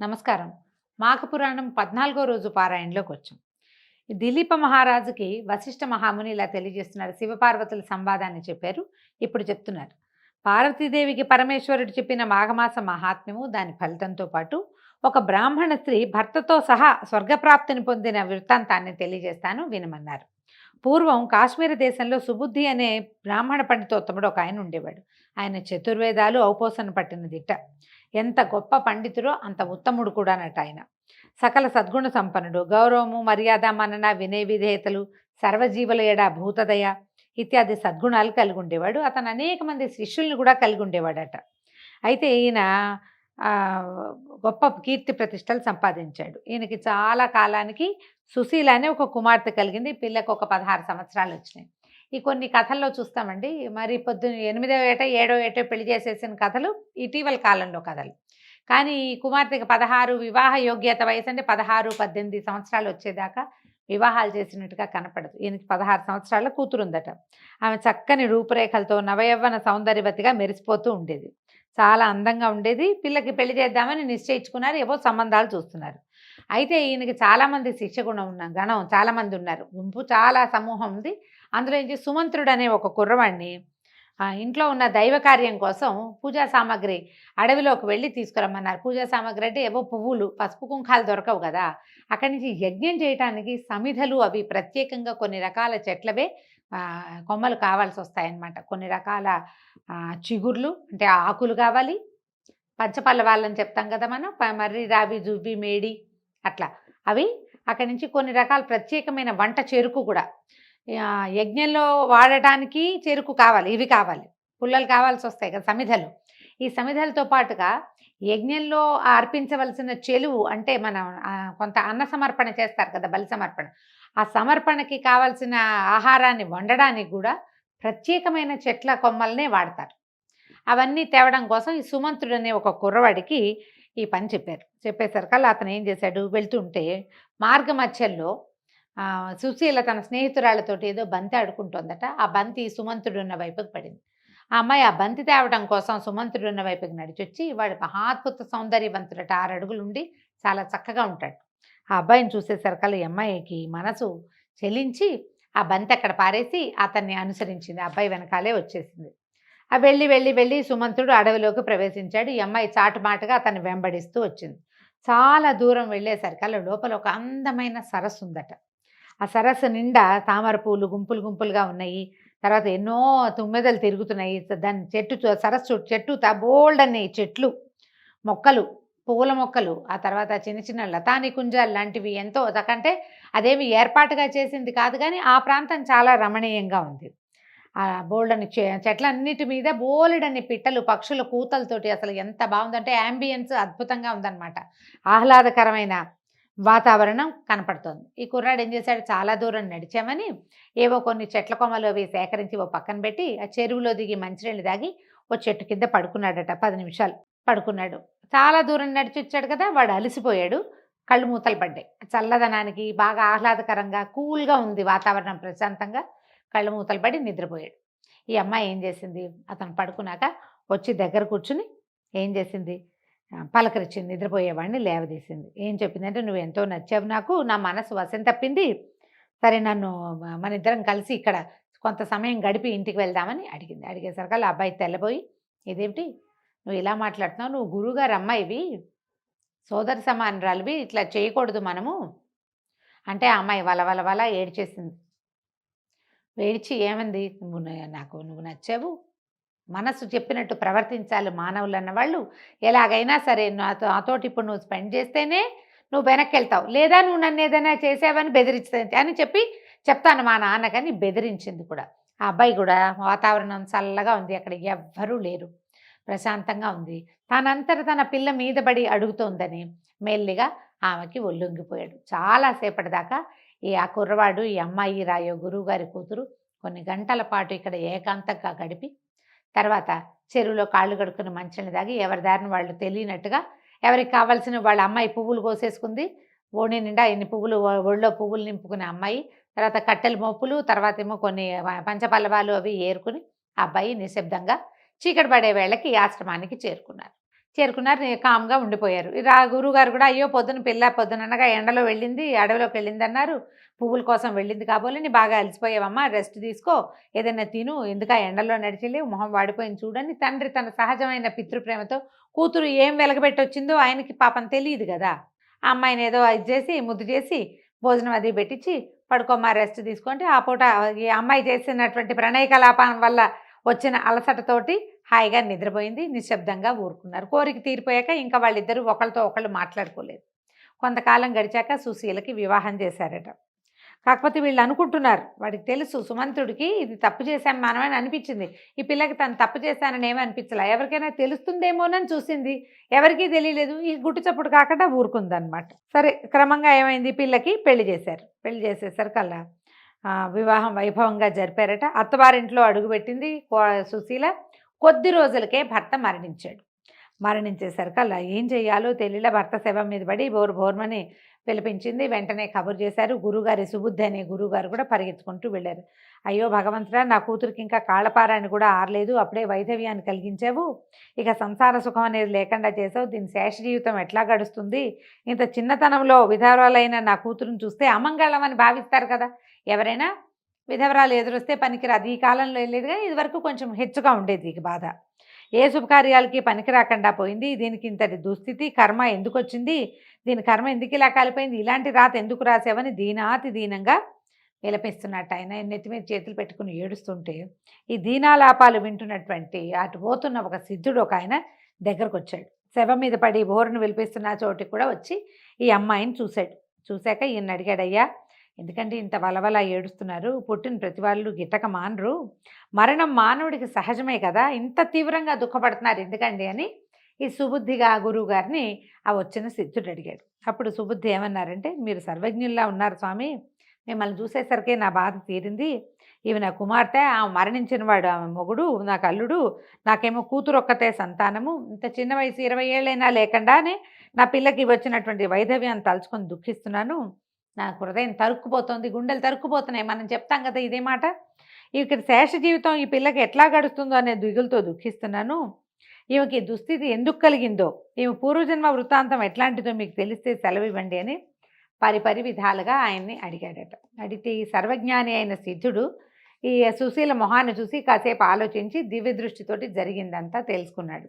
నమస్కారం. మాఘ పురాణం 14వ రోజు పారాయణలోకి వచ్చాం. ఈ దిలీప మహారాజుకి వశిష్ఠ మహాముని ఇలా తెలియజేస్తున్నారు. శివపార్వతుల సంవాదాన్ని చెప్పారు. ఇప్పుడు చెప్తున్నారు. పార్వతీదేవికి పరమేశ్వరుడు చెప్పిన మాఘమాస మహాత్మ్యము, దాని ఫలితంతో పాటు ఒక బ్రాహ్మణ స్త్రీ భర్తతో సహా స్వర్గప్రాప్తిని పొందిన వృత్తాంతాన్ని తెలియజేస్తాను, వినమన్నారు. పూర్వం కాశ్మీర దేశంలో సుబుద్ధి అనే బ్రాహ్మణ పండితోత్తముడు ఒక ఆయన ఉండేవాడు. ఆయన చతుర్వేదాలు ఔపోసన పట్టిన దిట్ట. ఎంత గొప్ప పండితుడో అంత ఉత్తముడు కూడానట ఆయన. సకల సద్గుణ సంపన్నుడు. గౌరవము, మర్యాద, మనన, వినయ విధేయతలు, సర్వజీవుల ఎడ భూతదయ ఇత్యాది సద్గుణాలు కలిగి ఉండేవాడు. అతను అనేక మంది శిష్యుల్ని కూడా కలిగి ఉండేవాడట. అయితే ఈయన గొప్ప కీర్తి ప్రతిష్టలు సంపాదించాడు. ఈయనకి చాలా కాలానికి సుశీల అనే ఒక కుమార్తె కలిగింది. పిల్లకు ఒక 16 సంవత్సరాలు వచ్చినాయి. ఈ కొన్ని కథల్లో చూస్తామండి, మరి పొద్దున్న 8వ ఏట 7వ ఏటో పెళ్లి చేసేసిన కథలు ఇటీవల కాలంలో కథలు. కానీ ఈ కుమార్తెకి 16 వివాహ యోగ్యత వయసు అంటే 16, 18 సంవత్సరాలు వచ్చేదాకా వివాహాలు చేసినట్టుగా కనపడదు. ఈయనకి 16 సంవత్సరాల కూతురుందట. ఆమె చక్కని రూపురేఖలతో నవయవ్వన సౌందర్యవతిగా మెరిసిపోతూ ఉండేది. చాలా అందంగా ఉండేది. పిల్లకి పెళ్లి చేద్దామని నిశ్చయించుకున్నారు. ఏవో సంబంధాలు చూస్తున్నారు. అయితే ఈయనకి చాలామంది శిష్యగుణం గణం చాలామంది ఉన్నారు. గుంపు చాలా సమూహం ఉంది. అందులో నుంచి సుమంత్రుడు అనే ఒక కుర్రవాడిని ఇంట్లో ఉన్న దైవ కార్యం కోసం పూజా సామాగ్రి అడవిలోకి వెళ్ళి తీసుకురమ్మన్నారు. పూజా సామాగ్రి అంటే ఏవో పువ్వులు, పసుపు కుంకాలు దొరకవు కదా. అక్కడి నుంచి యజ్ఞం చేయటానికి సమిధలు అవి ప్రత్యేకంగా కొన్ని రకాల చెట్లవే కొమ్మలు కావాల్సి వస్తాయన్నమాట. కొన్ని రకాల చిగుర్లు అంటే ఆకులు కావాలి. పంచపల్లవాళ్ళని చెప్తాం కదా మనం, మర్రి, రావి, జువ్వి, మేడి అట్లా అవి. అక్కడి నుంచి కొన్ని రకాల ప్రత్యేకమైన వంట చెరుకు కూడా యజ్ఞంలో వాడటానికి చెరుకు కావాలి, ఇవి కావాలి, పుల్లలు కావాల్సి వస్తాయి కదా సమిధలు. ఈ సమిధలతో పాటుగా యజ్ఞంలో అర్పించవలసిన చెలువు అంటే మనం కొంత అన్న సమర్పణ చేస్తారు కదా, బలి సమర్పణ. ఆ సమర్పణకి కావాల్సిన ఆహారాన్ని వండడానికి కూడా ప్రత్యేకమైన చెట్ల కొమ్మలనే వాడతారు. అవన్నీ తేవడం కోసం ఈ సుమంత్రుడు అనే ఒక కుర్రవాడికి ఈ పని చెప్పారు. చెప్పేసరికల్లా అతను ఏం చేశాడు, వెళ్తుంటే మార్గ మధ్యలో సుశీల తన స్నేహితురాళ్ళతోటి ఏదో బంతి ఆడుకుంటోందట. ఆ బంతి సుమంత్రుడున్న వైపుకి పడింది. ఆ అమ్మాయి ఆ బంతి తేవడం కోసం సుమంత్రుడున్న వైపుకి నడిచొచ్చి, వాడు మహాద్భుత సౌందర్యవంతుడట. 6 అడుగులుండి చాలా చక్కగా ఉంటాడు. ఆ అబ్బాయిని చూసేసరికల్లా ఈ అమ్మాయికి మనసు చెలించి ఆ బంతి అక్కడ పారేసి అతన్ని అనుసరించింది. ఆ అబ్బాయి వెనకాలే వచ్చేసింది. ఆ వెళ్ళి వెళ్ళి వెళ్ళి సుమంత్రుడు అడవిలోకి ప్రవేశించాడు. ఈ అమ్మాయి చాటుమాటుగా అతన్ని వెంబడిస్తూ వచ్చింది. చాలా దూరం వెళ్ళేసరికల్లా లోపల ఒక అందమైన సరస్సు ఉందట. ఆ సరస్సు నిండా తామర పూలు గుంపులు గుంపులుగా ఉన్నాయి. తర్వాత ఎన్నో తుమ్మెదలు తిరుగుతున్నాయి. దాని సరస్సు చెట్టు బోల్డన్ని చెట్లు, మొక్కలు, పువ్వుల మొక్కలు, ఆ తర్వాత చిన్న చిన్న లతాని కుంజాలు లాంటివి ఎంతో అంటే అదేమి ఏర్పాటుగా చేసింది కాదు, కానీ ఆ ప్రాంతం చాలా రమణీయంగా ఉంది. ఆ బోల్డని చెట్లన్నిటి మీద బోలెడన్ని పిట్టలు, పక్షుల కూతలతోటి అసలు ఎంత బాగుందంటే యాంబియన్స్ అద్భుతంగా ఉందన్నమాట. ఆహ్లాదకరమైన వాతావరణం కనపడుతోంది. ఈ కుర్రాడు ఏం చేశాడు, చాలా దూరం నడిచామని ఏవో కొన్ని చెట్ల కొమ్మలు అవి సేకరించి ఓ పక్కన పెట్టి ఆ చెరువులో దిగి మంచినీళ్ళు తాగి ఓ చెట్టు కింద పడుకున్నాడట. 10 నిమిషాలు పడుకున్నాడు. చాలా దూరం నడిచి వచ్చాడు కదా, వాడు అలసిపోయాడు. కళ్ళు మూతలు పడ్డాయి. చల్లదనానికి బాగా ఆహ్లాదకరంగా కూల్గా ఉంది వాతావరణం, ప్రశాంతంగా. కళ్ళు మూతలు పడి నిద్రపోయాడు. ఈ అమ్మాయి ఏం చేసింది, అతను పడుకున్నాక వచ్చి దగ్గర కూర్చుని ఏం చేసింది, పలకరించింది. నిద్రపోయేవాడిని లేవదీసింది. ఏం చెప్పిందంటే, నువ్వు ఎంతో నచ్చావు నాకు, నా మనసు వశం తప్పింది. సరే నన్ను మన ఇద్దరం కలిసి ఇక్కడ కొంత సమయం గడిపి ఇంటికి వెళ్దామని అడిగింది. అడిగేసరికి ఆ అబ్బాయి తెల్లబోయి, ఇదేమిటి నువ్వు ఇలా మాట్లాడుతున్నావు, నువ్వు గురువుగారు అమ్మాయివి, సోదరి సమానురాలివి, ఇట్లా చేయకూడదు మనము అంటే ఆ అమ్మాయి వల ఏడ్చేసింది. ఏడ్చి ఏమంది, నువ్వు నచ్చావు, మనసు చెప్పినట్టు ప్రవర్తించాలి మానవులు అన్నవాళ్ళు. ఎలాగైనా సరే నాతోటి ఇప్పుడు నువ్వు స్పెండ్ చేస్తేనే నువ్వు వెనక్కి వెళ్తావు, లేదా నువ్వు నన్ను ఏదైనా చేసావని బెదిరిస్తుంది అని చెప్తాను మా నాన్నకని బెదిరించింది కూడా. ఆ అబ్బాయి కూడా వాతావరణం చల్లగా ఉంది, అక్కడ ఎవ్వరూ లేరు, ప్రశాంతంగా ఉంది. తన పిల్ల మీద పడి అడుగుతోందని మెల్లిగా ఆమెకి ఒళ్ళొంగిపోయాడు. చాలాసేపటి దాకా ఆ కుర్రవాడు, ఈ అమ్మాయి రాయో గురువుగారి కూతురు కొన్ని గంటల పాటు ఇక్కడ ఏకాంతంగా గడిపి తర్వాత చెరువులో కాళ్ళు కడుక్కుని మంచిని తాగి ఎవరి దారిని వాళ్ళు తెలియనట్టుగా ఎవరికి కావాల్సిన వాళ్ళ అమ్మాయి పువ్వులు కోసేసుకుంది. ఓణి నిండా ఎన్ని పువ్వులు, ఒళ్ళో పువ్వులు నింపుకునే అమ్మాయి, తర్వాత కట్టెల మోపులు, తర్వాత ఏమో కొన్ని పంచపల్లవాలు అవి ఏరుకుని ఆ అబ్బాయి నిశ్శబ్దంగా చీకటి పడే వేళకి ఆశ్రమానికి చేరుకున్నారు. చేరుకున్నారు. కామ్‌గా ఉండిపోయారు. గురువుగారు కూడా అయ్యో! పిల్ల పొద్దుననగా ఎండలో వెళ్ళింది, అడవిలోకి వెళ్ళిందన్నారు. పువ్వుల కోసం వెళ్ళింది కాబోలని బాగా అలసిపోయావమ్మా రెస్ట్ తీసుకో, ఏదైనా తిను, ఎందుకా ఎండలో నడిచెళ్ళి మొహం వాడిపోయింది చూడని తండ్రి తన సహజమైన పితృప్రేమతో కూతురు ఏం వెలగబెట్టొచ్చిందో ఆయనకి పాపం తెలీదు గదా! ఆ అమ్మాయిని ఏదో ఇది చేసి, ముద్దు చేసి, భోజనం అది పెట్టించి, పడుకోమ్మా రెస్ట్ తీసుకో అంటే ఆ పూట ఈ అమ్మాయి చేసినటువంటి ప్రణయ కలాపం వల్ల వచ్చిన అలసటతోటి హాయిగా నిద్రపోయింది. నిశ్శబ్దంగా ఊరుకున్నారు. కోరిక తీరిపోయాక ఇంకా వాళ్ళిద్దరూ ఒకళ్ళతో ఒకళ్ళు మాట్లాడుకోలేదు. కొంతకాలం గడిచాక సుశీలకి వివాహం చేశారట. కాకపోతే వీళ్ళు అనుకుంటున్నారు, వాడికి తెలుసు సుమంతుడికి ఇది తప్పు చేశాం మనం అని అనిపించింది. ఈ పిల్లకి తను తప్పు చేశానని ఏమీ అనిపించలే. ఎవరికైనా తెలుస్తుందేమోనని చూసింది. ఎవరికీ తెలియలేదు. ఈ గుట్టు చప్పుడు కాకుండా ఊరుకుందనమాట. సరే క్రమంగా ఏమైంది, పిల్లకి పెళ్లి చేశారు. పెళ్లి చేసేసరికల్లా వివాహం వైభవంగా జరిపారట. అత్తవారింట్లో అడుగుపెట్టింది సుశీల. కొద్ది రోజులకే భర్త మరణించాడు. మరణించేసరికల్లా ఏం చెయ్యాలో తెలియలే. భర్త శవం మీద పడి బోరుమని పిలిపించింది. వెంటనే కబురు చేశారు. గురువుగారి సుబుద్ధి అనే గురువుగారు కూడా పరిగెత్తుకుంటూ వెళ్ళారు. అయ్యో భగవంతుడా, నా కూతురికి ఇంకా కాళ్ళపారాన్ని కూడా ఆరలేదు, అప్పుడే వైధవ్యాన్ని కలిగించావు, ఇక సంసార సుఖం అనేది లేకుండా చేసావు, దీని శేష జీవితం ఎట్లా గడుస్తుంది, ఇంత చిన్నతనంలో విధవరాలైన నా కూతురుని చూస్తే అమంగళం అని భావిస్తారు కదా, ఎవరైనా విధవరాలు ఎదురొస్తే పనికిరాదు. ఈ కాలంలో వెళ్ళేది కానీ ఇదివరకు కొంచెం హెచ్చుగా ఉండేది ఈ బాధ. ఏ శుభకార్యాలకి పనికి రాకుండా పోయింది, దీనికి ఇంతటి దుస్థితి, కర్మ ఎందుకు వచ్చింది, దీని కర్మ ఎందుకు ఇలా కాలిపోయింది, ఇలాంటి రాత ఎందుకు రాసావని దీనాతి దీనంగా విలపిస్తున్నట్టు ఆయన నెత్తి మీద చేతులు పెట్టుకుని ఏడుస్తుంటే ఈ దీనాలాపాలు వింటున్నటువంటి అటు పోతున్న ఒక సిద్ధుడు ఒక ఆయన దగ్గరకు వచ్చాడు. శవం మీద పడి బోరును విలిపిస్తున్న చోటికి కూడా వచ్చి ఈ అమ్మాయిని చూశాడు. చూశాక ఈయన అడిగాడయ్యా, ఎందుకంటే ఇంత వలవల ఏడుస్తున్నారు, పుట్టిన ప్రతి వాళ్ళు గిట్టక మానరు, మరణం మానవుడికి సహజమే కదా, ఇంత తీవ్రంగా దుఃఖపడుతున్నారు ఎందుకండి అని ఈ సుబుద్ధిగా గురువు గారిని ఆ వచ్చిన సిద్ధుడు అడిగాడు. అప్పుడు సుబుద్ధి ఏమన్నారంటే, మీరు సర్వజ్ఞుల్లా ఉన్నారు స్వామి, మిమ్మల్ని చూసేసరికి నా బాధ తీరింది, ఇవి నా కుమార్తె, ఆమె మరణించిన వాడు ఆమె మొగుడు, నాకు అల్లుడు, నాకేమో కూతురు ఒక్కతే సంతానము, ఇంత చిన్న వయసు 20 ఏళ్ళైనా లేకుండానే నా పిల్లకి వచ్చినటువంటి వైధవ్యాన్ని తలుచుకొని దుఃఖిస్తున్నాను, నా హృదయం తరుక్కుపోతుంది, గుండెలు తరుక్కుపోతున్నాయి, మనం చెప్తాం కదా ఇదే మాట, ఇక్కడ శేష జీవితం ఈ పిల్లకి ఎట్లా గడుస్తుందో అనే దిగులతో దుఃఖిస్తున్నాను, ఈమెకి దుస్థితి ఎందుకు కలిగిందో, ఈమె పూర్వజన్మ వృత్తాంతం ఎట్లాంటిదో మీకు తెలిస్తే సెలవు ఇవ్వండి అని పరిపరి విధాలుగా ఆయన్ని అడిగాడట. అడిగితే ఈ సర్వజ్ఞాని అయిన సిద్ధుడు ఈ సుశీల మొహాన్ని చూసి కాసేపు ఆలోచించి దివ్య దృష్టితోటి జరిగిందంతా తెలుసుకున్నాడు.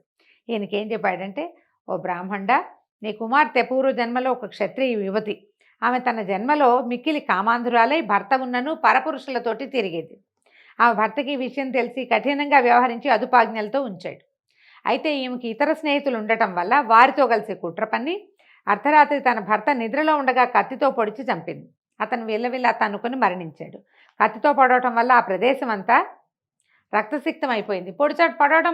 ఈయనకేం చెప్పాడంటే, ఓ బ్రాహ్మణ, నీ కుమార్తె పూర్వజన్మలో ఒక క్షత్రియ యువతి, ఆమె తన జన్మలో మిక్కిలి కామాంధురాలై భర్త ఉన్నను పరపురుషులతోటి తిరిగేది. ఆమె భర్తకి ఈ విషయం తెలిసి కఠినంగా వ్యవహరించి అదుపాజ్ఞలతో ఉంచాడు. అయితే ఈమెకి ఇతర స్నేహితులు ఉండటం వల్ల వారితో కలిసి కుట్ర పన్ని అర్ధరాత్రి తన భర్త నిద్రలో ఉండగా కత్తితో పొడిచి చంపింది. అతను విల్లవిల్ల తన్నుకొని మరణించాడు. కత్తితో పొడవటం వల్ల ఆ ప్రదేశం అంతా రక్తసిక్తం అయిపోయింది.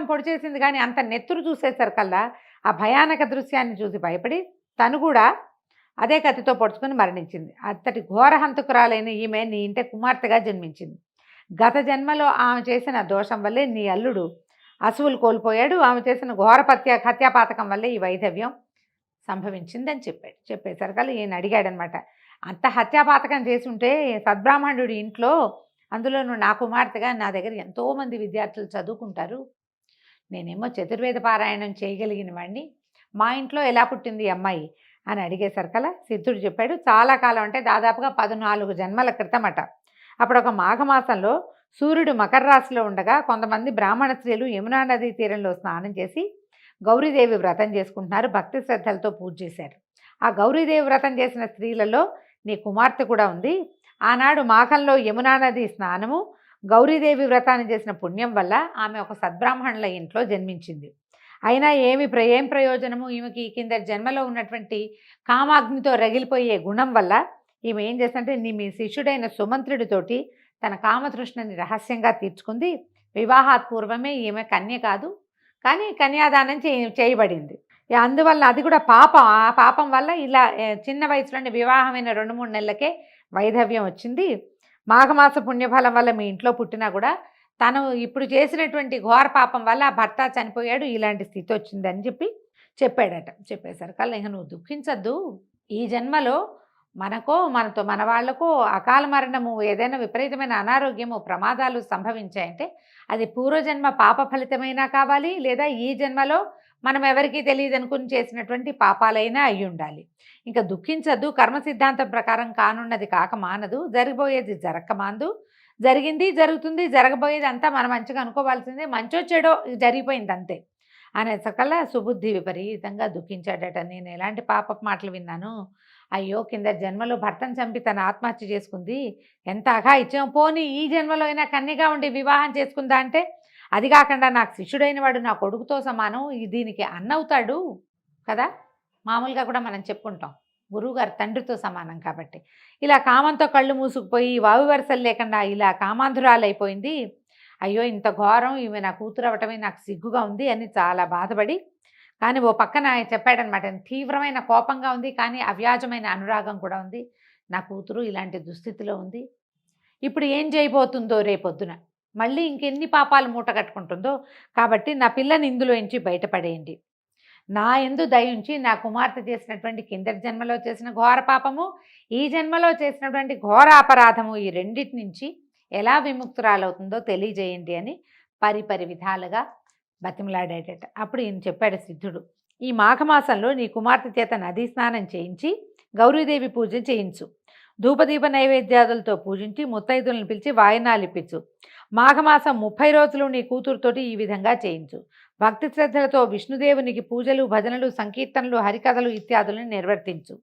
పొడిచేసింది కానీ అంత నెత్తురు చూసేసరికల్లా ఆ భయానక దృశ్యాన్ని చూసి భయపడి తను కూడా అదే కత్తితో పొడుచుకొని మరణించింది. అంతటి ఘోరహంతకురాలైన ఈమె నీ ఇంటి కుమార్తెగా జన్మించింది. గత జన్మలో ఆమె చేసిన దోషం వల్లే నీ అల్లుడు అసువులు కోల్పోయాడు, ఆమె చేసిన ఘోర హత్యాపాతకం వల్లే ఈ వైధవ్యం సంభవించిందని చెప్పాడు. చెప్పేసరికల్లా ఈయన అడిగాడనమాట, అంత హత్యాపాతకం చేసి ఉంటే సద్బ్రాహ్మణుడి ఇంట్లో, అందులోనూ నా కుమార్తెగా నా దగ్గర ఎంతోమంది విద్యార్థులు చదువుకుంటారు, నేనేమో చతుర్వేద పారాయణం చేయగలిగిన వాడిని, మా ఇంట్లో ఎలా పుట్టింది ఈ అమ్మాయి అని అడిగేసరికల్లా సిద్ధుడు చెప్పాడు, చాలా కాలం అంటే దాదాపుగా 14 జన్మల క్రితమట. అప్పుడు ఒక మాఘమాసంలో సూర్యుడు మకర రాశిలో ఉండగా కొంతమంది బ్రాహ్మణ స్త్రీలు యమునా నదీ తీరంలో స్నానం చేసి గౌరీదేవి వ్రతం చేసుకుంటున్నారు, భక్తి శ్రద్ధలతో పూజ చేశారు. ఆ గౌరీదేవి వ్రతం చేసిన స్త్రీలలో నీ కుమార్తె కూడా ఉంది. ఆనాడు మాఘంలో యమునా నది స్నానము, గౌరీదేవి వ్రతాన్ని చేసిన పుణ్యం వల్ల ఆమె ఒక సద్బ్రాహ్మణుల ఇంట్లో జన్మించింది. అయినా ఏం ప్రయోజనము, ఈమెకి కింద జన్మలో ఉన్నటువంటి కామాగ్నితో రగిలిపోయే గుణం వల్ల ఈమె ఏం చేస్తుంటే మీ శిష్యుడైన సుమంత్రుడితోటి తన కామతృష్ణని రహస్యంగా తీర్చుకుంది. వివాహాత్ పూర్వమే ఈమె కన్య కాదు, కానీ కన్యాదానం చేయబడింది. అందువల్ల అది కూడా పాపం. ఆ పాపం వల్ల ఇలా చిన్న వయసులోనే వివాహమైన 2-3 నెలలకే వైధవ్యం వచ్చింది. మాఘమాస పుణ్యఫలం వల్ల మీ ఇంట్లో పుట్టినా కూడా తను ఇప్పుడు చేసినటువంటి ఘోర పాపం వల్ల ఆ భర్త చనిపోయాడు, ఇలాంటి స్థితి వచ్చిందని చెప్పాడట. చెప్పేసరికల్లా ఇక నువ్వు దుఃఖించద్దు, ఈ జన్మలో మనకో మన వాళ్లకో అకాల మరణము, ఏదైనా విపరీతమైన అనారోగ్యము, ప్రమాదాలు సంభవించాయంటే అది పూర్వజన్మ పాప ఫలితమైనా కావాలి, లేదా ఈ జన్మలో మనం ఎవరికీ తెలియదనుకుని చేసినటువంటి పాపాలైనా అయ్యుండాలి. ఇంకా దుఃఖించొద్దు. కర్మ సిద్ధాంతం ప్రకారం కానున్నది కాక మానదు. జరిగిపోయేది జరక్క మానదు. జరిగింది, జరుగుతుంది, జరగబోయేది అంతా మనం మంచిగా అనుకోవాల్సిందే. మంచో చెడో జరిగిపోయింది అంతే అనేసకల్లా సుబుద్ధి విపరీతంగా దుఃఖించాడట. నేను ఎలాంటి పాపపు మాటలు విన్నాను. అయ్యో! కిందటి జన్మలో భర్తను చంపి తను ఆత్మహత్య చేసుకుంది. ఎంత అఘాయిత్యం! పోనీ ఈ జన్మలో అయినా కన్యగా ఉండి వివాహం చేసుకుందా అంటే, అది కాకుండా నాకు శిష్యుడైన వాడు నా కొడుకుతో సమానం. దీనికి అన్నవుతాడు కదా! మామూలుగా కూడా మనం చెప్పుకుంటాం. గురువుగారు తండ్రితో సమానం కాబట్టి. ఇలా కామంతో కళ్ళు మూసుకుపోయి వావి వరసలు లేకుండా ఇలా కామాంధురాలైపోయింది. అయ్యో! ఇంత ఘోరం, ఈమె నా కూతురు అవ్వటమే నాకు సిగ్గుగా ఉంది అని చాలా బాధపడి, కానీ ఓ పక్కన ఆయన చెప్పాడనమాట. తీవ్రమైన కోపంగా ఉంది, కానీ అవ్యాజమైన అనురాగం కూడా ఉంది. నా కూతురు ఇలాంటి దుస్థితిలో ఉంది. ఇప్పుడు ఏం చేయబోతుందో రేపొద్దున, మళ్ళీ ఇంకెన్ని పాపాలు మూట కట్టుకుంటుందో. కాబట్టి నా పిల్లని ఇందులో నుంచి బయటపడేయండి. నా యందు దయ ఉంచి నా కుమార్తె చేసినటువంటి కిందటి జన్మలో చేసిన ఘోర పాపము, ఈ జన్మలో చేసినటువంటి ఘోర అపరాధము, ఈ రెండిటి నుంచి ఎలా విముక్తురాలవుతుందో తెలియజేయండి అని పరిపరి విధాలుగా బతిమలాడేటట. అప్పుడు ఈయన చెప్పాడు సిద్ధుడు, ఈ మాఘమాసంలో నీ కుమార్తె చేత నదీ స్నానం చేయించి గౌరీదేవి పూజ చేయించు. ధూపదీప నైవేద్యాదులతో పూజించి ముత్తైదులను పిలిచి వాయనాలు ఇప్పించు. మాఘమాసం 30 రోజులు నీ కూతురుతోటి ఈ విధంగా చేయించు. భక్తి శ్రద్ధలతో విష్ణుదేవునికి పూజలు, భజనలు, సంకీర్తనలు, హరికథలు ఇత్యాదులను నిర్వర్తించు.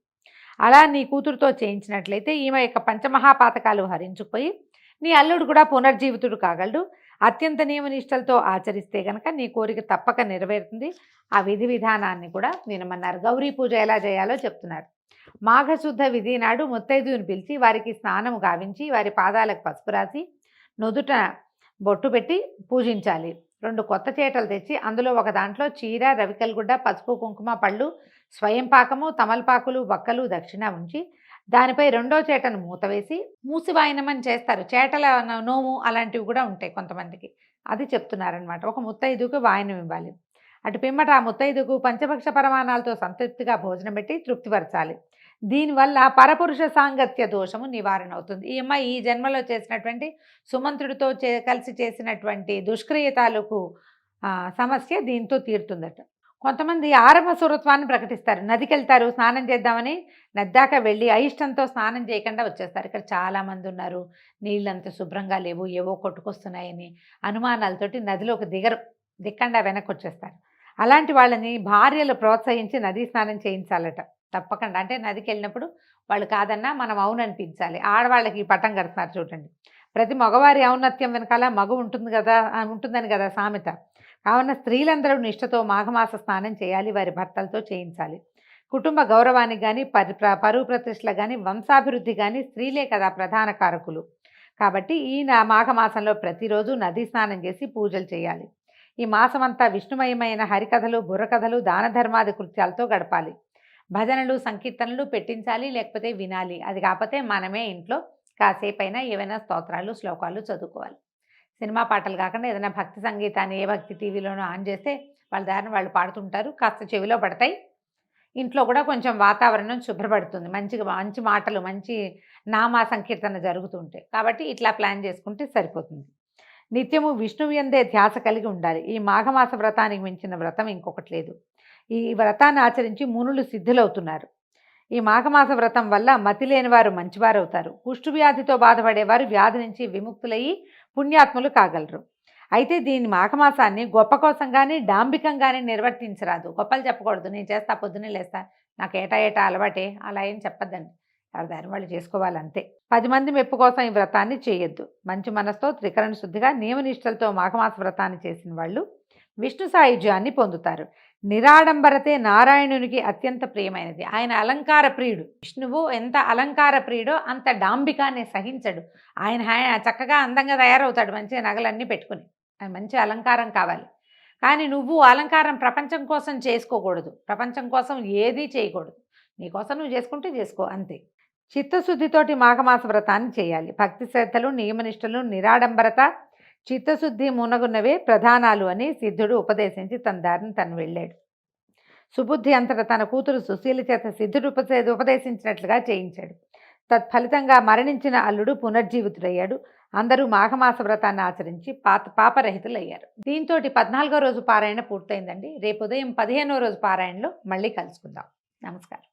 అలా నీ కూతురుతో చేయించినట్లయితే ఈమె యొక్క పంచమహాపాతకాలు హరించుకుపోయి నీ అల్లుడు కూడా పునర్జీవితుడు కాగలడు. అత్యంత నియమనిష్టలతో ఆచరిస్తే గనక నీ కోరిక తప్పక నెరవేరుతుంది. ఆ విధి విధానాన్ని కూడా వినమన్నారు. గౌరీ పూజ ఎలా చేయాలో చెప్తున్నారు. మాఘశుద్ధ విధి నాడు ముత్తైదువుని పిలిచి వారికి స్నానము గావించి వారి పాదాలకు పసుపు రాసి నుదుట బొట్టు పెట్టి పూజించాలి. 2 కొత్త చీటలు తెచ్చి అందులో ఒక దాంట్లో చీర, రవికల్గుడ్డ, పసుపు, కుంకుమ, పళ్ళు, స్వయం పాకము, తమలపాకులు, వక్కలు, దక్షిణ ఉంచి దానిపై 2వ చేటను మూతవేసి మూసి వాయినమని చేస్తారు. చేటల నోము అలాంటివి కూడా ఉంటాయి కొంతమందికి. అది చెప్తున్నారనమాట. ఒక ముత్తైదుకు వాయినం ఇవ్వాలి. అటు పిమ్మట ఆ ముత్తైదుకు పంచభక్ష పరమాణాలతో సంతృప్తిగా భోజనం పెట్టి తృప్తిపరచాలి. దీనివల్ల పరపురుష సాంగత్య దోషము నివారణ అవుతుంది. ఈ అమ్మాయి ఈ జన్మలో చేసినటువంటి సుమంత్రుడితో కలిసి చేసినటువంటి దుష్క్రియ తాలూకు సమస్య దీంతో తీరుతుందట. కొంతమంది ఆరవ సురత్వాన్ని ప్రకటిస్తారు. నదికి వెళ్తారు స్నానం చేద్దామని, నద్దాక వెళ్ళి అయిష్టంతో స్నానం చేయకుండా వచ్చేస్తారు. ఇక్కడ చాలామంది ఉన్నారు. నీళ్ళంత శుభ్రంగా లేవు, ఏవో కొట్టుకొస్తున్నాయని అనుమానాలతోటి నదిలోకి దిక్కండా వెనక్కి వచ్చేస్తారు. అలాంటి వాళ్ళని భార్యలు ప్రోత్సహించి నదీ స్నానం చేయించాలట తప్పకుండా. అంటే నదికి వెళ్ళినప్పుడు వాళ్ళు కాదన్నా మనం అవుననిపించాలి. ఆడవాళ్ళకి ఈ పట్టం కడుతున్నారు చూడండి. ప్రతి మగవారి ఔన్నత్యం వెనకాల మగ ఉంటుందని కదా సామెత. కావున స్త్రీలందరూ నిష్ఠతో మాఘమాస స్నానం చేయాలి, వారి భర్తలతో చేయించాలి. కుటుంబ గౌరవానికి కానీ పరువు ప్రతిష్టలకు కానీ వంశాభివృద్ధి కానీ స్త్రీలే కదా ప్రధాన కారకులు. కాబట్టి ఈ మాఘమాసంలో ప్రతిరోజు నదీ స్నానం చేసి పూజలు చేయాలి. ఈ మాసమంతా విష్ణుమయమైన హరికథలు, బుర్రకథలు, దాన ధర్మాది కృత్యాలతో గడపాలి. భజనలు, సంకీర్తనలు పెట్టించాలి, లేకపోతే వినాలి. అది కాకపోతే మనమే ఇంట్లో కాసేపైనా ఏవైనా స్తోత్రాలు, శ్లోకాలు చదువుకోవాలి. సినిమా పాటలు కాకుండా ఏదైనా భక్తి సంగీతాన్ని ఏ భక్తి టీవీలోనూ ఆన్ చేస్తే వాళ్ళ దారిని వాళ్ళు పాడుతుంటారు. కాస్త చెవిలో పడతాయి. ఇంట్లో కూడా కొంచెం వాతావరణం శుభ్రపడుతుంది. మంచి మాటలు, మంచి నామా సంకీర్తన జరుగుతుంటాయి. కాబట్టి ఇట్లా ప్లాన్ చేసుకుంటే సరిపోతుంది. నిత్యము విష్ణువు యందే ధ్యాస కలిగి ఉండాలి. ఈ మాఘమాస వ్రతానికి మించిన వ్రతం ఇంకొకటి లేదు. ఈ వ్రతాన్ని ఆచరించి మునులు సిద్ధులవుతున్నారు. ఈ మాఘమాస వ్రతం వల్ల మతి లేని వారు మంచివారు అవుతారు. కుష్టు వ్యాధితో బాధపడేవారు వ్యాధి నుంచి విముక్తులయ్యి పుణ్యాత్ములు కాగలరు. అయితే దీని మాఘమాసాన్ని గొప్ప కోసం కానీ డాంబికంగానే నిర్వర్తించరాదు. గొప్పలు చెప్పకూడదు. నేను చేస్తా, పొద్దున్నే లేస్తా, నాకు ఏటా అలవాటే, అలా ఏం చెప్పద్దండి. ఎవరి దారి వాళ్ళు చేసుకోవాలంతే. 10 మంది మెప్పు కోసం ఈ వ్రతాన్ని చేయొద్దు. మంచి మనసుతో త్రికరణ శుద్ధిగా నియమనిష్టలతో మాఘమాస వ్రతాన్ని చేసిన వాళ్ళు విష్ణు సాయుధ్యాన్ని పొందుతారు. నిరాడంబరతే నారాయణునికి అత్యంత ప్రియమైనది. ఆయన అలంకార ప్రియుడు. విష్ణువు ఎంత అలంకార ప్రియుడో అంత డాంబికాన్ని సహించడు. ఆయన చక్కగా అందంగా తయారవుతాడు, మంచిగా నగలన్నీ పెట్టుకుని. ఆయన మంచి అలంకారం కావాలి. కానీ నువ్వు అలంకారం ప్రపంచం కోసం చేసుకోకూడదు. ప్రపంచం కోసం ఏదీ చేయకూడదు. నీకోసం నువ్వు చేసుకుంటే చేసుకో అంతే. చిత్తశుద్ధితోటి మాఘమాస వ్రతాన్ని చేయాలి. భక్తి శ్రద్ధలు, నియమనిష్టలు, నిరాడంబరత, చిత్తశుద్ధి మునగున్నవే ప్రధానాలు అని సిద్ధుడు ఉపదేశించి తన దారిని తను వెళ్ళాడు. సుబుద్ధి అంతటా తన కూతురు సుశీల చేత సిద్ధుడు ఉపదేశించినట్లుగా చేయించాడు. తత్ఫలితంగా మరణించిన అల్లుడు పునర్జీవితుడయ్యాడు. అందరూ మాఘమాస వ్రతాన్ని ఆచరించి పాపరహితులయ్యారు. దీంతో 14వ రోజు పారాయణ పూర్తయిందండి. రేపు ఉదయం 15వ రోజు పారాయణలో మళ్ళీ కలుసుకుందాం. నమస్కారం.